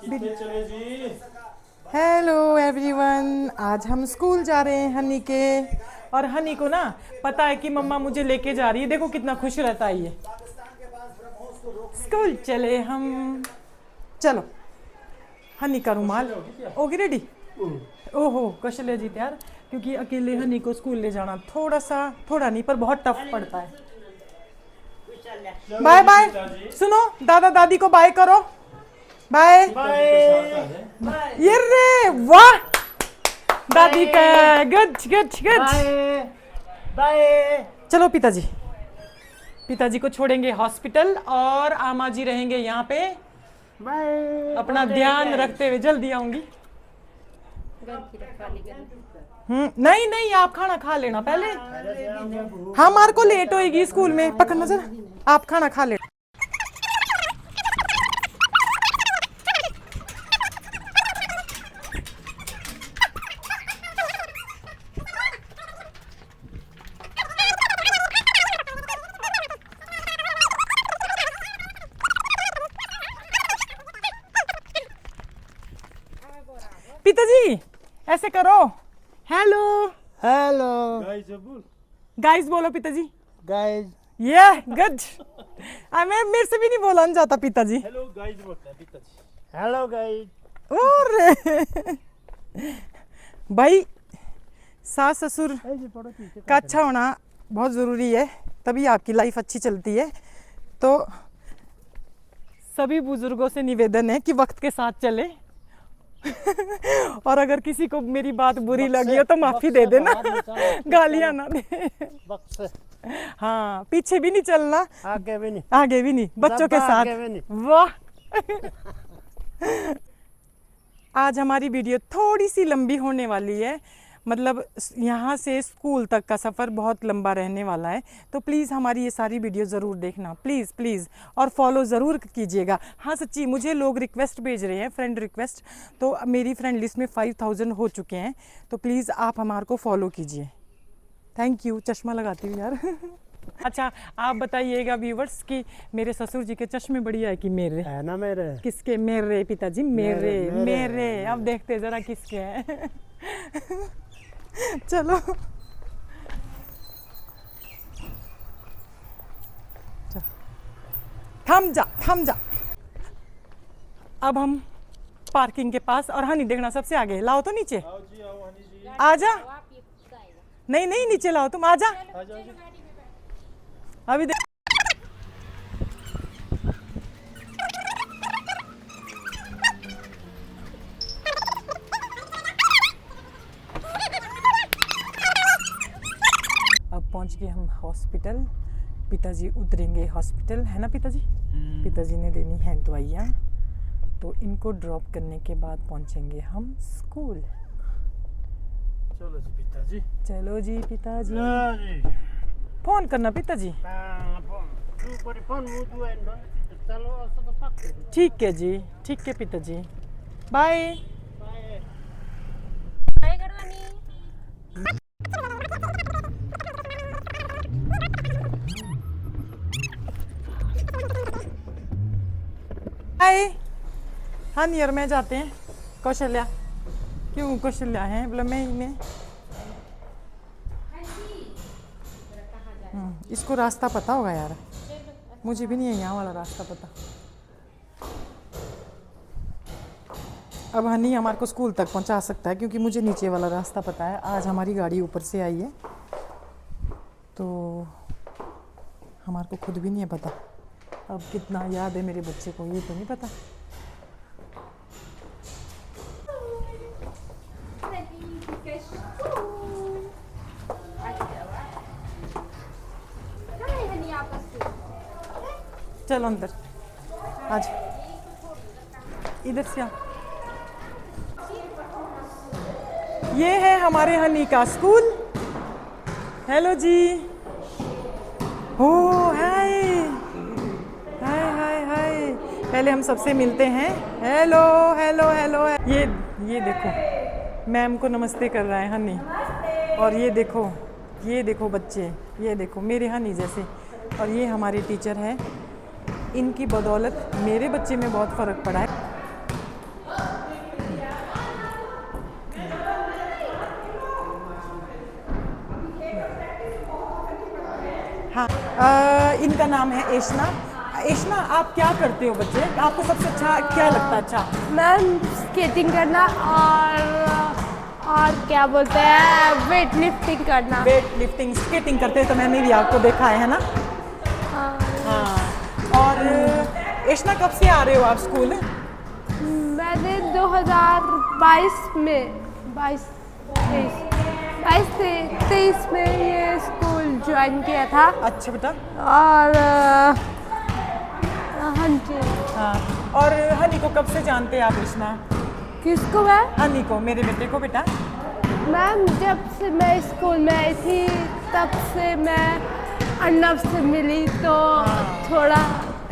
चले जी। Hello everyone, आज हम स्कूल जा रहे हैं हनी के। और हनी को ना पता है कि मम्मा मुझे लेके जा रही है। देखो कितना खुश रहता है ये। स्कूल चले हम। चलो हनी का रुमाल होगी रेडी। ओहो कौशल्या जी तैयार, क्योंकि अकेले हनी को स्कूल ले जाना थोड़ा नहीं पर बहुत टफ पड़ता है। बाय बाय, सुनो दादा दादी को बाय करो। बाय ये रे वाह, दादी का गुड गुड गुड। बाय। चलो पिताजी को छोड़ेंगे हॉस्पिटल और आमा जी रहेंगे यहाँ पे। बाय। अपना ध्यान रखते हुए जल्दी आऊंगी। नहीं नहीं, आप खाना खा लेना पहले। हाँ मार को लेट होएगी स्कूल में, पकड़ना जरा। आप खाना खा लेना। पिताजी ऐसे करो, हेलो हेलो गाइस बोलो पिताजी। गाइस। ये गुड। मेरे से भी नहीं बोला जाता पिताजी। हेलो गाइस बोलते हैं पिताजी। Hello guys. और भाई सास ससुर का अच्छा होना बहुत ज़रूरी है, तभी आपकी लाइफ अच्छी चलती है। तो सभी बुजुर्गों से निवेदन है कि वक्त के साथ चले। और अगर किसी को मेरी बात बुरी लगी हो तो माफी दे देना, गालियां ना दे। हाँ पीछे भी नहीं चलना, आगे भी नहीं बच्चों के साथ। वाह। आज हमारी वीडियो थोड़ी सी लंबी होने वाली है, मतलब यहाँ से स्कूल तक का सफ़र बहुत लंबा रहने वाला है। तो प्लीज़ हमारी ये सारी वीडियो ज़रूर देखना, प्लीज़ प्लीज़, और फॉलो ज़रूर कीजिएगा। हाँ सच्ची मुझे लोग रिक्वेस्ट भेज रहे हैं, फ्रेंड रिक्वेस्ट। तो मेरी फ्रेंड लिस्ट में 5000 हो चुके हैं, तो प्लीज़ आप हमारे को फॉलो कीजिए। Thank you. चश्मा लगाती हूँ यार। अच्छा आप बताइएगा व्यूवर्स कि मेरे ससुर जी के चश्मे बढ़िया है कि मेरे है ना मेरे? किसके? मेरे पिताजी, मेरे मेरे, मेरे। अब देखते ज़रा किसके हैं। चलो थम जा। अब हम पार्किंग के पास, और हनी देखना सबसे आगे। लाओ तो नीचे। आओ जी, आओ हनी जी। आजा। नहीं नहीं नीचे लाओ, तुम आजा। आ जाओ जी। अभी देख। अब पहुंच गए हम हॉस्पिटल। पिताजी उतरेंगे हॉस्पिटल, है ना पिताजी? पिताजी ने देनी है दवाइयाँ, तो इनको ड्रॉप करने के बाद पहुंचेंगे हम स्कूल। चलो जी पिताजी। चलो जी पिताजी। जी। फोन करना पिताजी। ठीक है जी, ठीक है पिताजी। बाय। हाय। हाँ नियर में जाते हैं। कौशल्या क्यों? कौशल्या है बोला मैं इसको रास्ता पता होगा यार, मुझे भी नहीं है यहाँ वाला रास्ता पता। अब हनी हमारे को स्कूल तक पहुँचा सकता है क्योंकि मुझे नीचे वाला रास्ता पता है। आज हमारी गाड़ी ऊपर से आई है तो हमारे को खुद भी नहीं है पता। अब कितना याद है मेरे बच्चे को ये तो नहीं पता। चलो अंदर आज, इधर से आ। ये है हमारे हनी का स्कूल। हेलो जी। हो हाय हाय हाय हाय। पहले हम सबसे मिलते हैं। Hello hello hello. ये देखो मैम को नमस्ते कर रहा है हनी। और ये देखो बच्चे, ये देखो मेरे हनी जैसे। और ये हमारे टीचर हैं, इनकी बदौलत मेरे बच्चे में बहुत फ़र्क पड़ा है। इनका नाम है एशना। एशना, आप क्या करते हो बच्चे? आपको सबसे अच्छा क्या लगता है? अच्छा, मैम स्केटिंग करना और क्या बोलते हैं वेट लिफ्टिंग करना। वेट लिफ्टिंग, स्केटिंग करते हैं तो मैंने भी आपको देखा है ना। हाँ, और एशना कब से आ रहे हो आप स्कूल? मैंने 2022 में 23 में ये स्कूल ज्वाइन किया था। अच्छा बेटा। और हाँ जी। हाँ, और हनी को कब से जानते हैं आप एशना? किसको मैम? हनी को, मेरे बेटे को बेटा। मैम जब से मैं स्कूल में आई थी तब से मैं अर्नब से मिली तो थोड़ा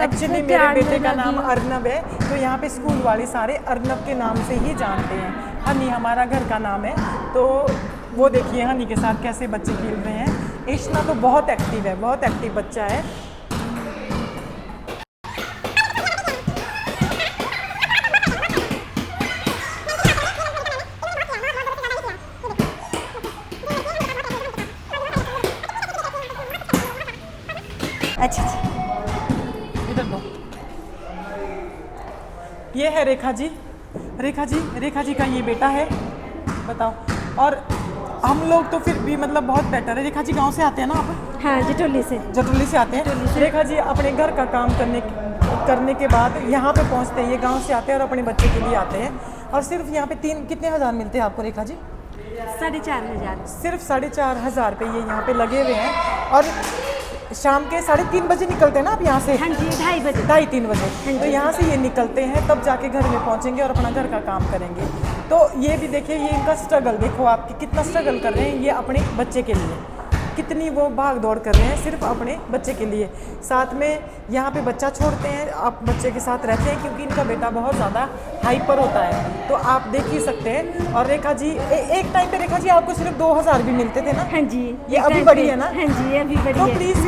एक्चुअली मेरे बेटे का नाम अर्नब है, तो यहाँ पे स्कूल वाले सारे अर्नब के नाम से ही जानते हैं। हनी हमारा घर का नाम है, तो वो देखिए हनी के साथ कैसे बच्चे खेल रहे हैं। एशना तो बहुत एक्टिव है, बहुत एक्टिव बच्चा है। अच्छा, इधर दो। ये है रेखा जी। रेखा जी का ये बेटा है, बताओ। और हम लोग तो फिर भी मतलब बहुत बेटर है। रेखा जी गांव से आते हैं ना आप? हाँ, जटोली से आते हैं। रेखा जी अपने घर का काम करने के बाद यहाँ पे पहुँचते हैं। ये गांव से आते हैं और अपने बच्चे के लिए आते हैं। और सिर्फ यहाँ पे कितने हज़ार मिलते हैं आपको रेखा जी? 4,500। सिर्फ 4,500 रुपये ये यहाँ पे लगे हुए हैं। और शाम के 3:30 बजे निकलते हैं ना आप यहाँ से? हाँ जी, 2:30 बजे। 2:30-3 बजे। तो यहाँ से ये निकलते हैं, तब जाके घर में पहुँचेंगे और अपना घर का काम करेंगे। तो ये भी देखिए, ये इनका स्ट्रगल देखो आप कि कितना स्ट्रगल कर रहे हैं ये अपने बच्चे के लिए। कितनी वो भाग दौड़ कर रहे हैं सिर्फ अपने बच्चे के लिए। साथ में यहाँ पे बच्चा छोड़ते हैं, आप बच्चे के साथ रहते हैं, क्योंकि इनका बेटा बहुत ज़्यादा हाइपर होता है, तो आप देख ही सकते हैं। और रेखा जी एक टाइम पे रेखा जी आपको सिर्फ 2,000 भी मिलते थे ना? हाँ जी। ये अभी बड़ी है ना? हाँ जी, अभी बड़ी तो है। प्लीज़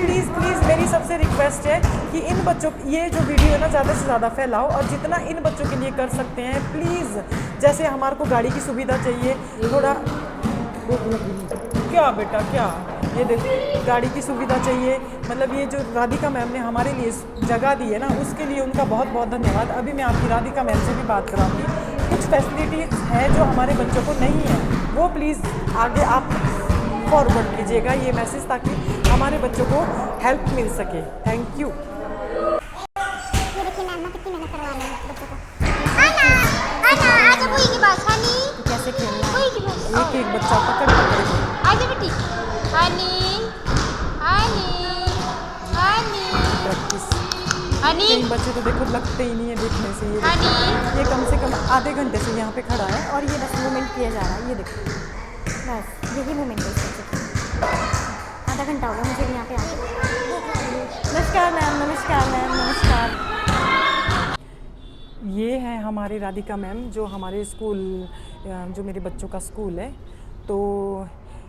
मेरी सबसे रिक्वेस्ट है कि इन बच्चों, ये जो वीडियो है ना ज़्यादा से ज़्यादा फैलाओ, और जितना इन बच्चों के लिए कर सकते हैं प्लीज़। जैसे हमारे को गाड़ी की सुविधा चाहिए, थोड़ा क्या बेटा क्या, ये देखो गाड़ी की सुविधा चाहिए। मतलब ये जो राधिका मैम ने हमारे लिए जगह दी है ना, उसके लिए उनका बहुत बहुत धन्यवाद। अभी मैं आपकी राधिका मैम से भी बात कराऊंगी। कुछ फैसिलिटीज़ है जो हमारे बच्चों को नहीं है, वो प्लीज़ आगे आप फॉरवर्ड कीजिएगा ये मैसेज, ताकि हमारे बच्चों को हेल्प मिल सके। Thank you. ये देखिए मैम कितनी मेहनत करवा रहे हैं बच्चों को। आना आजा बुई के पास। हनी कैसे खेलना है, बुई के पास एक बच्चा पकड़ आजा बेटी। हनी हनी हनी प्रैक्टिस। हनी कई बच्चे तो देखो लगते ही नहीं है देखने से। ये हनी ये कम से कम आधे घंटे से यहाँ पे खड़ा है और ये बस मूवमेंट किया जा रहा है। ये देखो बस यही मोमेंट है इसका। आधा घंटा हो गया मुझे यहाँ पे आके। नमस्कार मैम, नमस्कार मैम, नमस्कार। ये है हमारी राधिका मैम, जो हमारे स्कूल, जो मेरे बच्चों का स्कूल है, तो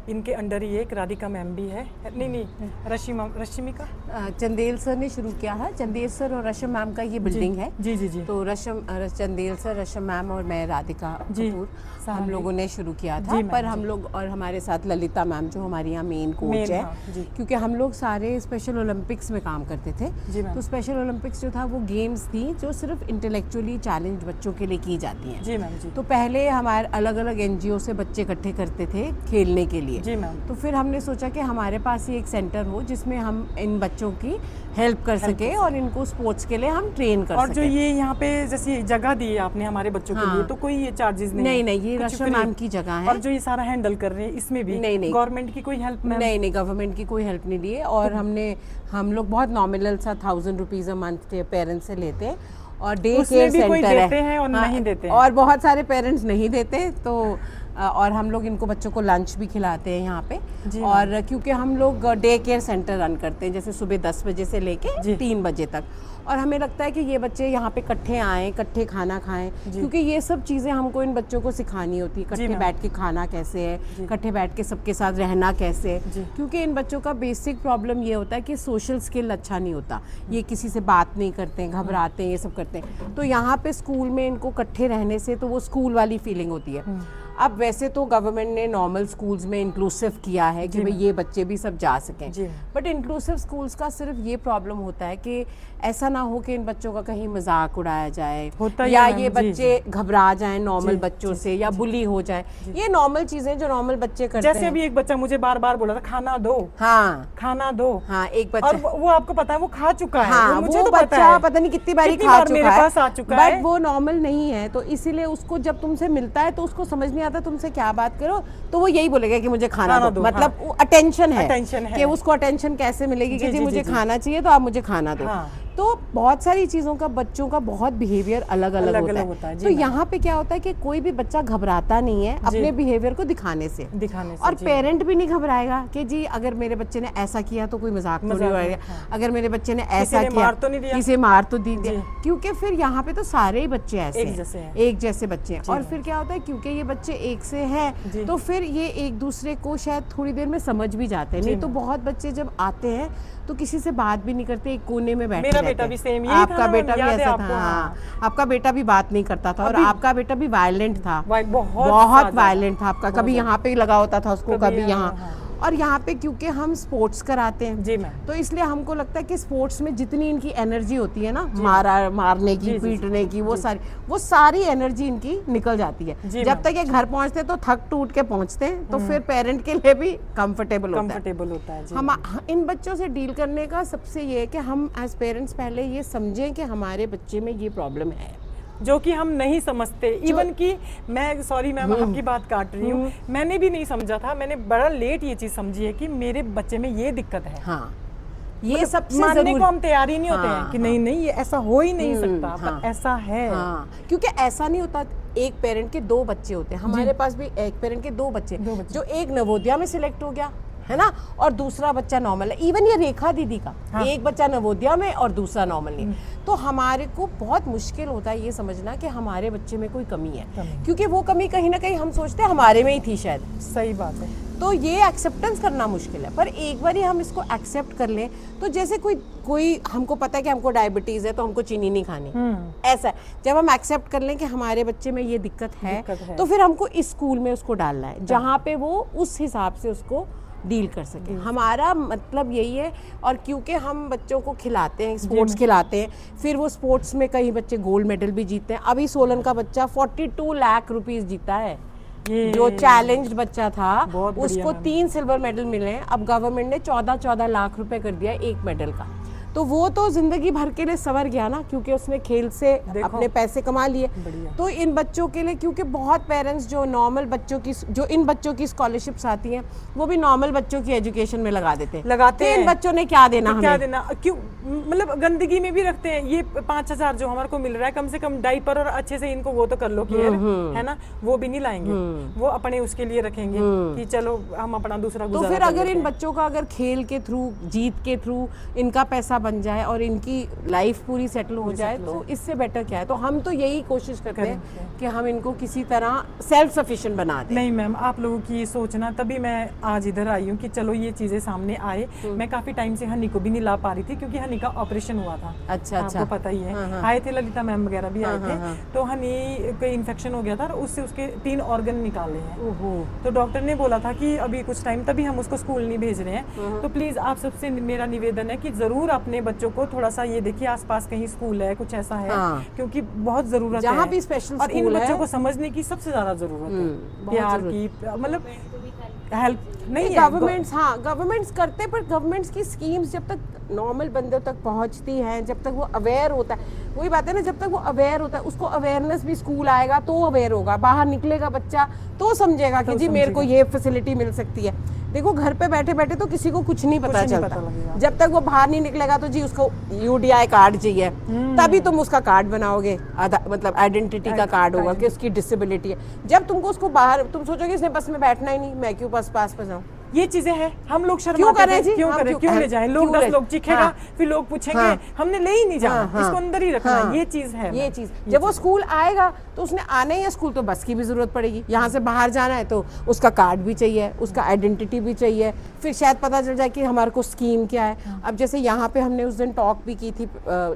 इनके अंडर ही एक राधिका मैम भी है। नहीं रश्मिका चंदेल सर ने शुरू किया है। चंदेल सर और रशम मैम का ये बिल्डिंग है। जी। तो तो चंदेल सर, रशम मैम और मैं राधिका कपूर हम लोगों ने शुरू किया था। जी, पर हम लोग और हमारे साथ ललिता मैम जो हमारी यहाँ मेन कोच है, क्योंकि हम लोग सारे स्पेशल ओलंपिक्स में काम करते थे। तो स्पेशल ओलंपिक्स जो था वो गेम्स थी जो सिर्फ इंटेलेक्चुअली चैलेंज बच्चों के लिए की जाती हैं। जी मैम जी। तो पहले हमारे अलग अलग NGO से बच्चे इकट्ठे करते थे खेलने के लिए। जी मैम। तो फिर हमने सोचा कि हमारे पास ही एक सेंटर हो जिसमें हम इन बच्चों की हेल्प कर सके और इनको स्पोर्ट्स के लिए हम ट्रेन कर और सके। जो ये यहाँ पे जैसे जगह दी है आपने हमारे बच्चों के लिए, तो कोई ये चार्जेस नहीं? नहीं, ये कुछ रशम free? मैम की जगह है। और जो ये सारा हैंडल कर रहे हैं इसमें भी नहीं गवर्नमेंट की कोई हेल्प? नहीं, गवर्नमेंट की कोई हेल्प नहीं ली है। और हम लोग बहुत नॉमिनल सा 1,000 रुपीज़ अ मंथ के पेरेंट्स से लेते हैं। और डे केयर सेंटर देते हैं और नहीं देते हैं। और बहुत सारे पेरेंट्स नहीं देते, तो और हम लोग इनको बच्चों को लंच भी खिलाते हैं यहाँ पे। और क्योंकि हम लोग डे केयर सेंटर रन करते हैं, जैसे सुबह 10 बजे से लेके 3 बजे तक, और हमें लगता है कि ये बच्चे यहाँ पे इकट्ठे आएँ, इकट्ठे खाना खाएं, क्योंकि ये सब चीज़ें हमको इन बच्चों को सिखानी होती है। इकट्ठे बैठ के खाना कैसे है, इकट्ठे बैठ के सबके साथ रहना कैसे है, क्योंकि इन बच्चों का बेसिक प्रॉब्लम ये होता है कि सोशल स्किल अच्छा नहीं होता। ये किसी से बात नहीं करते हैं, घबराते हैं, ये सब करते हैं। तो यहाँ पे स्कूल में इनको इकट्ठे रहने से तो वो स्कूल वाली फीलिंग होती है। अब वैसे तो गवर्नमेंट ने नॉर्मल स्कूल्स में इंक्लूसिव किया है कि भाई ये बच्चे भी सब जा सकें, जी। बट इंक्लूसिव स्कूल्स का सिर्फ ये प्रॉब्लम होता है कि ऐसा ना हो कि इन बच्चों का कहीं मजाक उड़ाया जाए होता ही या है, ये मैम, जी, बच्चे घबरा जाएं नॉर्मल बच्चों से या बुली हो जाए। ये नॉर्मल चीजें जो नॉर्मल बच्चे करते जैसे हैं। अभी एक बच्चा मुझे बार बार बोला था खाना दो, हाँ खाना दो। हाँ, एक बच्चा और वो आपको पता है वो खा चुका है। हाँ, मुझे वो तो पता बच्चा है। पता नहीं कितनी बारी कितनी खा बार चुका मेरे है, पास आ चुका है। बट वो नॉर्मल नहीं है, तो इसीलिए उसको जब तुमसे मिलता है तो उसको समझ नहीं आता तुमसे क्या बात करो, तो वो यही बोलेगा कि मुझे खाना दो। मतलब वो अटेंशन है कि उसको अटेंशन कैसे मिलेगी कि जी मुझे खाना चाहिए तो आप मुझे खाना दो। तो बहुत सारी चीज़ों का बच्चों का बहुत बिहेवियर अलग अलग होता है। तो यहाँ पे क्या होता है कि कोई भी बच्चा घबराता नहीं है अपने बिहेवियर को दिखाने से और पेरेंट भी नहीं घबराएगा कि जी अगर मेरे बच्चे ने ऐसा किया तो कोई मजाक तो नहीं उड़ाएगा, अगर मेरे बच्चे ने ऐसा किया किसी मार तो दी, क्योंकि फिर यहाँ पे तो सारे ही बच्चे ऐसे एक जैसे बच्चे हैं। और फिर क्या होता है क्योंकि ये बच्चे एक से हैं तो फिर ये एक दूसरे को शायद थोड़ी देर में समझ भी जाते हैं। नहीं तो बहुत बच्चे जब आते हैं तो किसी से बात भी नहीं करते, एक कोने में बैठे रहते हैं। बेटा भी सेम यही आपका था, बेटा भी ऐसा आपको, था। हाँ, आपका बेटा भी बात नहीं करता था और आपका बेटा भी वायलेंट था, बहुत वायलेंट था आपका। कभी यहाँ पे लगा होता था उसको, कभी यहाँ। और यहाँ पे क्योंकि हम स्पोर्ट्स कराते हैं जी मैम, तो इसलिए हमको लगता है कि स्पोर्ट्स में जितनी इनकी एनर्जी होती है ना, मारने की, पीटने की, वो सारी एनर्जी इनकी निकल जाती है। जब तक ये घर पहुँचते हैं तो थक टूट के पहुँचते हैं, तो फिर पेरेंट के लिए भी कंफर्टेबल होता है। हम इन बच्चों से डील करने का सबसे ये है कि हम एज पेरेंट्स पहले ये समझें कि हमारे बच्चे में ये प्रॉब्लम है जो कि हम नहीं समझते। इवन कि मैं सॉरी मैम आपकी बात काट रही हूँ, मैंने भी नहीं समझा था, मैंने बड़ा लेट ये चीज समझी है कि मेरे बच्चे में ये दिक्कत है। हाँ, ये सबसे मानने को हम तैयार ही नहीं होते हैं कि नहीं नहीं ये ऐसा हो ही नहीं सकता, पर ऐसा है। क्योंकि ऐसा नहीं होता। एक पेरेंट के दो बच्चे होते हैं, हमारे पास भी एक पेरेंट के दो बच्चे, जो एक नवोदया में सिलेक्ट हो गया है ना और दूसरा बच्चा नॉर्मल है। इवन ये रेखा दीदी का एक बच्चा नवोदया में और दूसरा नॉर्मल नहीं। तो हमारे को बहुत मुश्किल होता है ये समझना कि हमारे बच्चे में कोई कमी है, क्योंकि वो कमी कहीं ना कहीं हम सोचते हैं हमारे में ही थी शायद। सही बात है। तो ये एक्सेप्टेंस करना मुश्किल है, पर एक बार ही हम इसको एक्सेप्ट कर लें तो जैसे कोई हमको पता है कि हमको डायबिटीज है तो हमको चीनी नहीं खानी, ऐसा है। जब हम एक्सेप्ट कर लें कि हमारे बच्चे में ये दिक्कत है तो फिर हमको इस स्कूल में उसको डालना है जहाँ पे वो उस हिसाब से उसको डील कर सके। हमारा मतलब यही है। और क्योंकि हम बच्चों को खिलाते हैं, स्पोर्ट्स खिलाते हैं, फिर वो स्पोर्ट्स में कई बच्चे गोल्ड मेडल भी जीतते हैं। अभी सोलन का बच्चा 42 लाख रुपीस जीता है, जो चैलेंज बच्चा था उसको 3 सिल्वर मेडल मिले। अब गवर्नमेंट ने 14 लाख रुपए कर दिया एक मेडल का, तो वो तो जिंदगी भर के लिए संवर गया ना, क्योंकि उसने खेल से अपने पैसे कमा लिए। तो इन बच्चों के लिए, क्योंकि बहुत पेरेंट्स जो नॉर्मल बच्चों की, जो इन बच्चों की स्कॉलरशिप्स आती हैं वो भी नॉर्मल बच्चों की एजुकेशन में लगाते हैं। इन बच्चों ने क्या देना, क्या देना, क्यों मतलब गंदगी में भी रखते हैं। ये 5,000 जो हमारे को मिल रहा है, कम से कम डाइपर और अच्छे से इनको वो तो कर लो केयर, है ना, वो भी नहीं लाएंगे, वो अपने उसके लिए रखेंगे कि चलो हम अपना दूसरा गुजारा। तो फिर अगर इन बच्चों का अगर खेल के थ्रू, जीत के थ्रू इनका पैसा बन जाए और इनकी लाइफ पूरी सेटल हो जाए तो इससे बेटर क्या है। तो हम तो यही कोशिश करते हैं कि हम इनको किसी तरह सेल्फ सफिशिएंट बना दें। नहीं मैम, आप लोगों की सोचना, तभी मैं आज इधर आई हूँ कि चलो ये चीजें सामने आए। मैं काफी टाइम से हनी को भी नहीं ला पा रही थी क्योंकि हनी का ऑपरेशन हुआ था। अच्छा, आपको पता ही है। आए थे ललिता मैम वगैरह भी आए थे, तो हनी को इन्फेक्शन हो गया था और उससे उसके 3 ऑर्गन निकाले हैं। तो डॉक्टर ने बोला था कि अभी कुछ टाइम, तभी हम उसको स्कूल नहीं भेज रहे हैं। तो प्लीज आप सबसे मेरा निवेदन है कि जरूर अपने बच्चों को थोड़ा सा ये देखिए आसपास कहीं स्कूल है, कुछ ऐसा है, क्योंकि बहुत जरूरत जहाँ है भी स्पेशल और इन बच्चों को समझने की सबसे ज्यादा जरूरत है, प्यार की, मतलब हेल्प नहीं है। गवर्नमेंट्स करते, पर गवर्नमेंट्स की स्कीम्स जब तक नॉर्मल बंदों तक पहुंचती हैं, जब तक वो अवेयर होता है, वही बात है ना, जब तक वो अवेयर होता है, उसको अवेयरनेस भी, स्कूल आएगा तो अवेयर होगा, बाहर निकलेगा बच्चा तो समझेगा कि जी मेरे को ये फैसिलिटी मिल सकती है। देखो घर पे बैठे बैठे तो किसी को कुछ नहीं पता चलता, जब तक वो बाहर नहीं निकलेगा तो जी उसको UDI कार्ड चाहिए, तभी तुम उसका कार्ड बनाओगे, मतलब आइडेंटिटी का कार्ड होगा कि उसकी डिसेबिलिटी है। जब तुमको उसको बाहर, तुम सोचोगे इसने बस में बैठना ही नहीं, मैं क्यों पास पर जाऊँ, ये चीजें हैं, हम लोग क्यों शर्माते करें थे, जी? क्यों हम करें, क्यों ले जाएं, लोग क्यों 10 ले- लोग चीखेगा, हाँ। फिर लोग पूछेंगे, हाँ। हमने ले ही नहीं जाना, हाँ, इसको अंदर ही रखना है, हाँ। ये चीज है। ये चीज जब वो स्कूल आएगा तो उसने आने ही है स्कूल, तो बस की भी जरूरत पड़ेगी। यहाँ से बाहर जाना है तो उसका कार्ड भी चाहिए, उसका आइडेंटिटी भी चाहिए, फिर शायद पता चल जाए कि हमारे को स्कीम क्या है। अब जैसे यहाँ पे हमने उस दिन टॉक भी की थी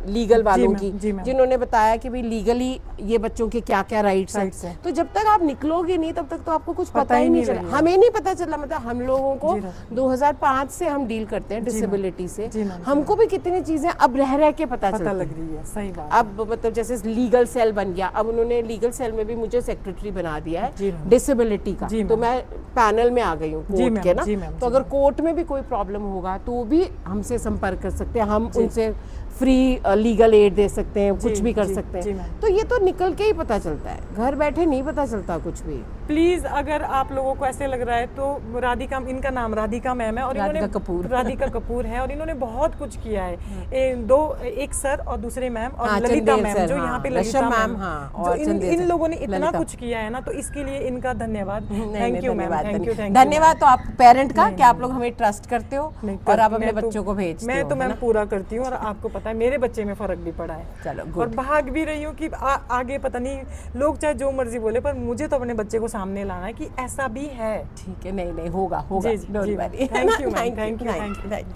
लीगल वालों मैम, जी की, मैम। जिन्होंने बताया कि भाई लीगली ये बच्चों के क्या क्या राइट्स Rights हैं। हैं। तो जब तक आप निकलोगे नहीं तब तक तो आपको कुछ पता पता ही ही नहीं नहीं चला। लगेगा। हमें नहीं पता चला, मतलब हम लोगों को जी मैम। 2005 से हम डील करते हैं डिसेबिलिटी से, जी मैम। हमको भी कितनी चीजें अब रह रह के पता पता चलती लग रही है, सही बात। अब मतलब जैसे लीगल सेल बन गया, अब उन्होंने लीगल सेल में भी मुझे सेक्रेटरी बना दिया जी है मैम। डिसेबिलिटी का, जी तो मैम। मैं पैनल में आ गई हूँ जी कोर्ट मैम, के ना। जी मैम, तो जी अगर कोर्ट में भी कोई प्रॉब्लम होगा तो भी हमसे संपर्क कर सकते हैं, हम उनसे फ्री लीगल एड दे सकते हैं, कुछ भी कर जी, सकते जी हैं। मैम। तो ये तो निकल के ही पता चलता है, घर बैठे नहीं पता चलता कुछ भी। प्लीज अगर आप लोगों को ऐसे लग रहा है तो राधिका, इनका नाम राधिका मैम है और राधिका इन्होंने कपूर। राधिका कपूर है और इन्होंने बहुत कुछ किया है। एक सर और दूसरे मैम और हाँ, ललिता चंदेल मैम सर, जो हाँ, यहाँ पे रशम ललिता मैम, मैम, हाँ, जो और चंदेल इन सर, लोगों ने इतना ललिता। कुछ किया है ना, तो इसके लिए इनका धन्यवाद। नहीं, थैंक यू मैम, धन्यवाद, थैंक यू, धन्यवाद तो आप पेरेंट का कि आप लोग हमें ट्रस्ट करते हो और आप अपने बच्चों को भेजते हो। मैं तो है मैम ना? पूरा करती हूँ और आपको पता है मेरे बच्चे में फर्क भी पड़ा है। चलो, और good। भाग भी रही हूँ कि आगे पता नहीं लोग चाहे जो मर्जी बोले, पर मुझे तो अपने बच्चे को सामने लाना है कि ऐसा भी है। ठीक है, नहीं नहीं होगा होगा, जी, जी, डोंट जी, worry. Thank you ma'am, Thank you, thank you, thank you, thank you.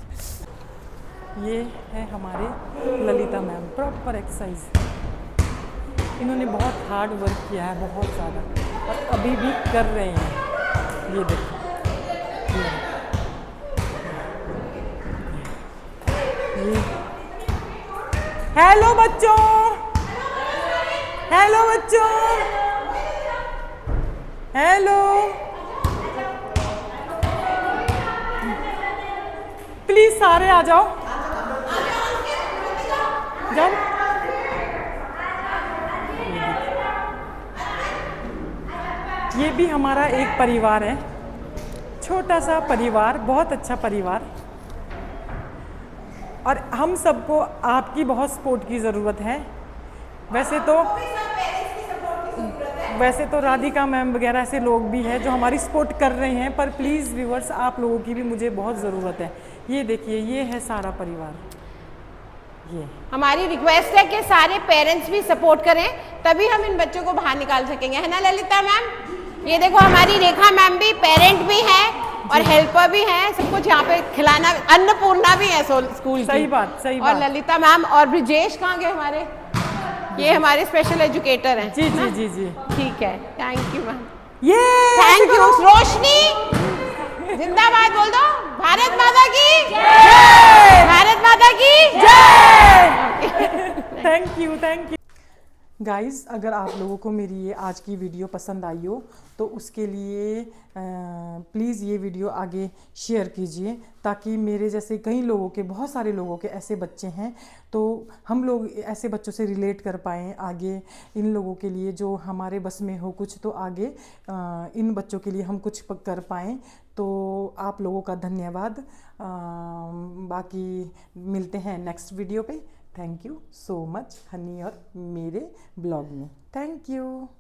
ये है हमारे ललिता मैम, प्रॉपर एक्सरसाइज। इन्होंने बहुत हार्ड वर्क किया है, बहुत ज़्यादा, और अभी भी कर रहे हैं। ये देखो, ये हेलो बच्चों, हेलो बच्चों, हेलो, प्लीज सारे आ जाओ, जाओ। ये भी हमारा एक परिवार है, छोटा सा परिवार, बहुत अच्छा परिवार, और हम सबको आपकी बहुत सपोर्ट की ज़रूरत है। वैसे तो राधिका मैम वगैरह ऐसे लोग भी हैं जो हमारी सपोर्ट कर रहे हैं, पर प्लीज़ व्यूअर्स आप लोगों की भी मुझे बहुत ज़रूरत है। ये देखिए, ये है सारा परिवार। ये हमारी रिक्वेस्ट है कि सारे पेरेंट्स भी सपोर्ट करें, तभी हम इन बच्चों को बाहर निकाल सकेंगे, है ना ललिता मैम? ये देखो हमारी रेखा मैम भी पेरेंट भी है और हेल्पर भी है, सब कुछ यहाँ पे खिलाना, अन्नपूर्णा भी है स्कूल की। सही बात, सही और बात। ललिता मैम और ब्रिजेश कहाँ गए हमारे? ये हमारे स्पेशल एजुकेटर हैं। जी जी जी जी, ठीक है, थैंक यू मैम। ये थैंक यू। रोशनी जिंदाबाद बोल दो, भारत माता की जय, भारत माता की जय। Thank you, thank you. Guys, अगर आप लोगों को मेरी ये आज की वीडियो पसंद आई हो तो उसके लिए प्लीज़ ये वीडियो आगे शेयर कीजिए, ताकि मेरे जैसे कई लोगों के, बहुत सारे लोगों के ऐसे बच्चे हैं, तो हम लोग ऐसे बच्चों से रिलेट कर पाएँ आगे। इन लोगों के लिए जो हमारे बस में हो कुछ, तो आगे इन बच्चों के लिए हम कुछ कर पाएँ। तो आप लोगों का धन्यवाद। बाकी मिलते हैं नेक्स्ट वीडियो पे। Thank you so much Honey और मेरे ब्लॉग में। Thank you.